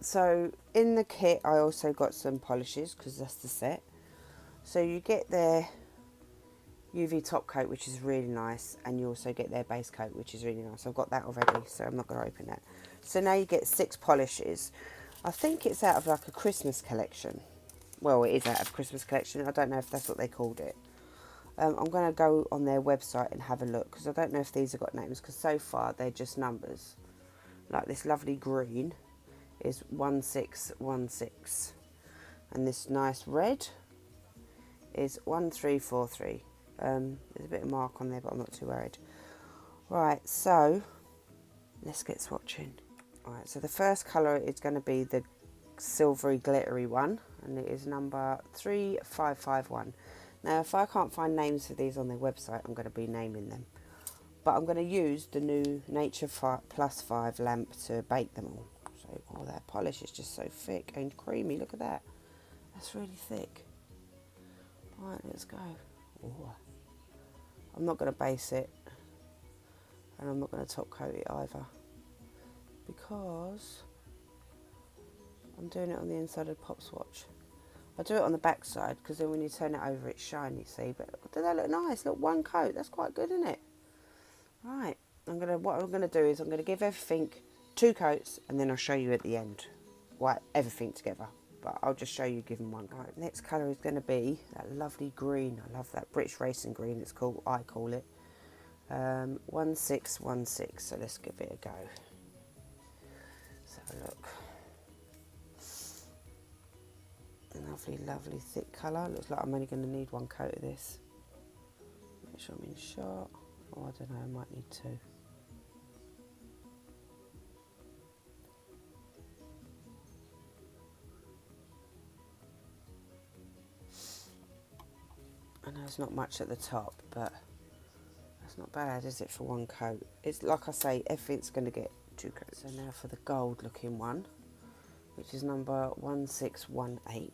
So in the kit I also got some polishes because that's the set. So you get their UV top coat, which is really nice, and you also get their base coat, which is really nice. I've got that already, so I'm not going to open that. So now you get 6 polishes. I think it's out of like a Christmas collection. Well, it is out of a Christmas collection. I don't know if that's what they called it. I'm going to go on their website and have a look, because I don't know if these have got names, because so far they're just numbers. Like this lovely green is 1616, and this nice red is 1343. There's a bit of mark on there, but I'm not too worried. Right, so let's get swatching. Alright, so the first colour is going to be the silvery glittery one, and it is number 3551. Now if I can't find names for these on their website, I'm going to be naming them, but I'm going to use the new Nature Plus 5 lamp to bake them all. So, oh, that polish is just so thick and creamy. Look at that, that's really thick. Right, let's go. Ooh. I'm not going to base it, and I'm not going to top coat it either, because I'm doing it on the inside of the pop swatch. I do it on the back side, because then when you turn it over it's shiny, see, but does that look nice? Look, one coat, that's quite good, isn't it? Right, what I'm going to do is I'm going to give everything 2 coats, and then I'll show you at the end, everything together. But I'll just show you giving 1 coat. Right, next colour is going to be that lovely green. I love that British racing green. It's called, I call it 1616. So let's give it a go. Let's have a look. Lovely, lovely thick colour. Looks like I'm only going to need 1 coat of this. Make sure I'm in shot. Oh, I don't know. I might need 2. I know it's not much at the top, but that's not bad, is it, for 1 coat? It's like I say, everything's going to get 2 coats. So now for the gold looking one, which is number 1618.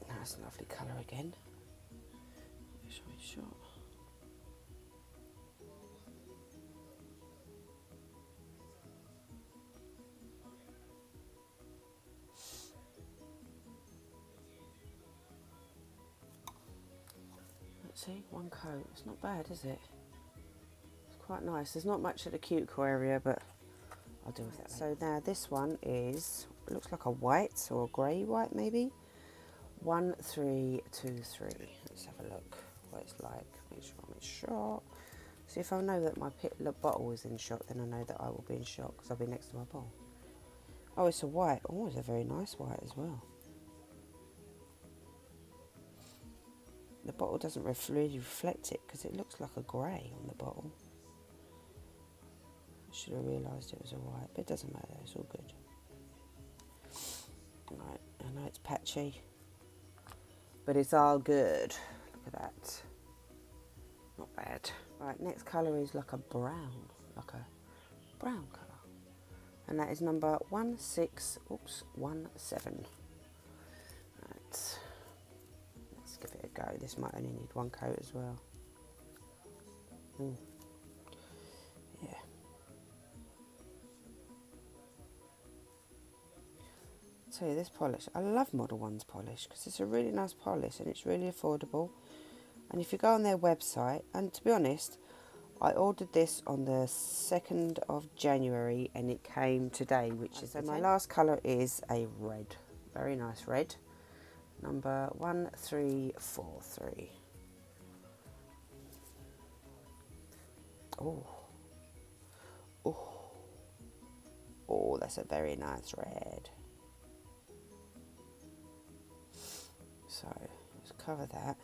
That's a lovely colour again. Show me shot. See, 1 coat. It's not bad, is it? It's quite nice. There's not much at the cuticle area, but I'll deal with that later. So now this one is, looks like a white or a grey white maybe. 1323. Let's have a look what it's like. Make sure I'm in shot. See, if I know that my bottle is in shot, then I know that I will be in shot, because I'll be next to my bowl. Oh, it's a white. Oh, it's a very nice white as well. The bottle doesn't really reflect it, because it looks like a grey on the bottle. I should have realised it was a white, but it doesn't matter, it's all good. Right, I know it's patchy, but it's all good. Look at that. Not bad. Right, next colour is like a brown colour. And that is number 1617. Right. Let's give it a go. This might only need 1 coat as well. Yeah. I'll tell you, this polish, I love Model 1's polish, because it's a really nice polish and it's really affordable. And if you go on their website, and to be honest, I ordered this on the 2nd of January and it came today, which is my last colour is a red. Very nice red. Number 1343. Oh. Oh. Oh, that's a very nice red. So, let's cover that.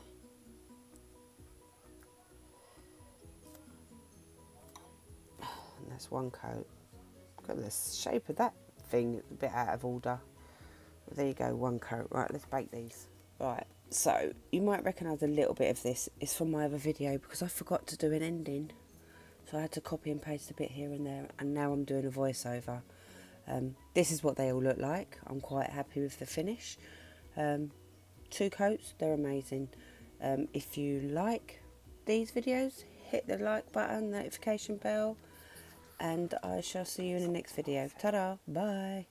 And that's 1 coat. Look at the shape of that thing, a bit out of order. But there you go, 1 coat. Right, let's bake these. Right, so you might recognise a little bit of this. It's from my other video, because I forgot to do an ending. So I had to copy and paste a bit here and there, and now I'm doing a voiceover. This is what they all look like. I'm quite happy with the finish. 2 coats, they're amazing. If you like these videos, hit the like button, notification bell, and I shall see you in the next video. Ta-da, bye.